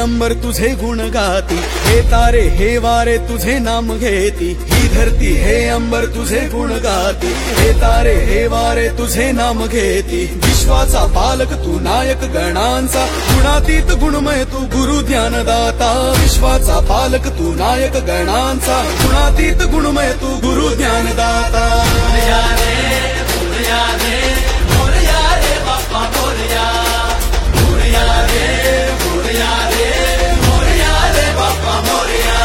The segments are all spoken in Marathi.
अंबर तुझे गुण गाती, हे तारे हे वारे तुझे नाम घेती, ही धरती हे अंबर तुझे गुण गाती, हे तारे हे वारे तुझे नाम घेती। विश्वाचा पालक तू नायक गणांचा, गुणातीत गुणमय तू गुरु ज्ञानदाता। विश्वाचा पालक तू नायक गणांचा, गुणातीत गुणमय तू गुरु ज्ञानदाता। मोरया रे मोरया रे मोरया रे बाप्पा मोरया, मोरया रे मोरया रे मोरया रे बाप्पा मोरया।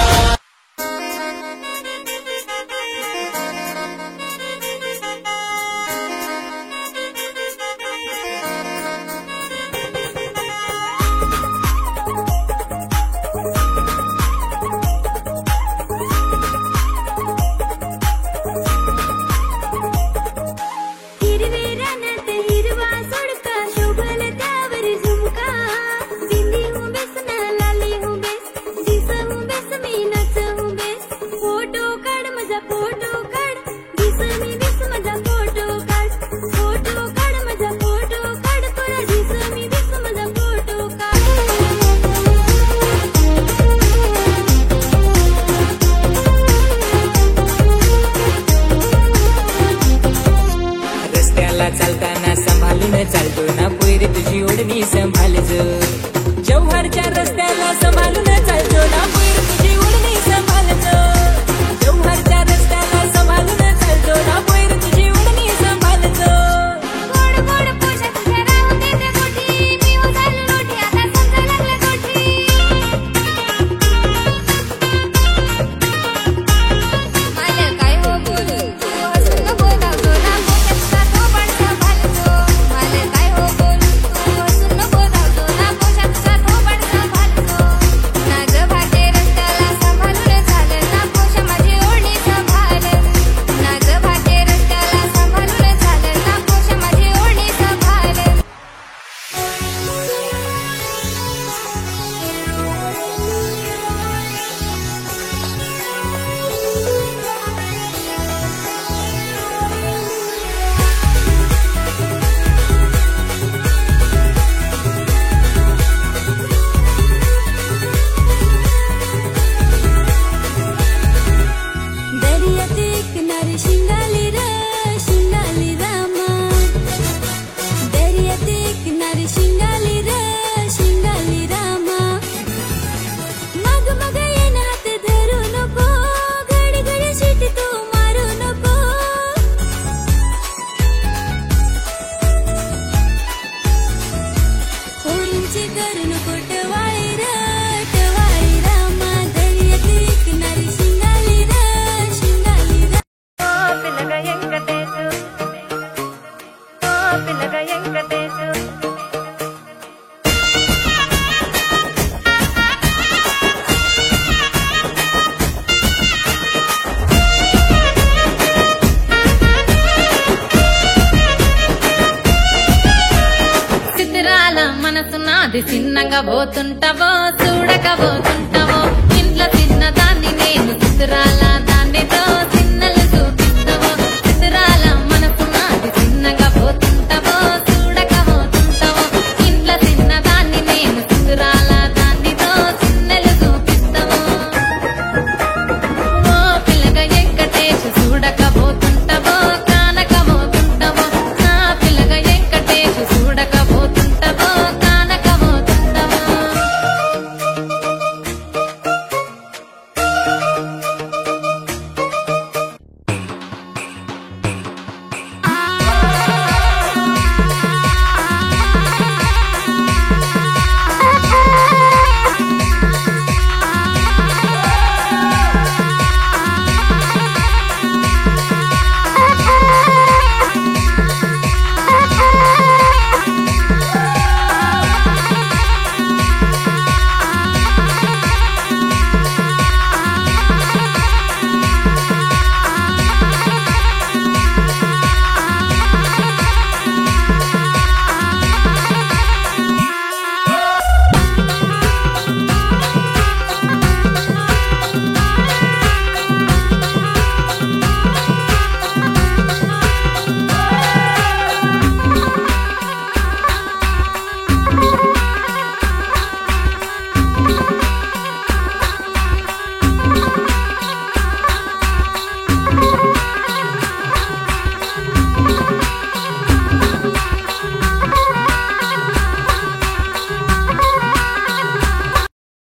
चालताना संभाळून चालतो ना पोरी तुझी ओढणी संभाळजो, जव्हारच्या रस्त्याला संभाळून चालतो ना पोरी तुझी ओढणी संभाळजो, जव्हारच्या रस्त्याला संभाळून चालतो ना पोरी तुझी ओढणी संभाळजो। गोड गोड पोषक तुझ्या राहून देते मोठी, मी उचललो लोटी आता समजा लागलं कोठी। मला काय हो बोलू तू हसून नको धावतो ना पोषकचा तो पण संभाळतो। मला काय हो बोलू तू हसून नको धावतो ना पोषकचा तो पण संभाळतो। नाग भाटे रस्त्याला संभाळून झालं ना पोष माझी ओढणी संभाळलं, नाग भाटे रस्त्याला संभाळून झालं ना पोष माझी ओढणी संभाळलं। दर्यात किनारी शिंगाली र शिंगाली रामा, दर्यात किनारी शिंगाली र शिंगाली रामा। मग मग येणं हात धरू नको, घडी घडी शिटी तू मारू नको। पोरींची करू नको टवाळी र टवाळी रामा, दर्यात किनारी शिंगाली र शिंगाली रामा। పిల్లగా వెంకటేశు పిల్లగా వెంకటేశు చిత్రాల మనసు నాది చిన్నగా పోతుంటావో చూడకపోతే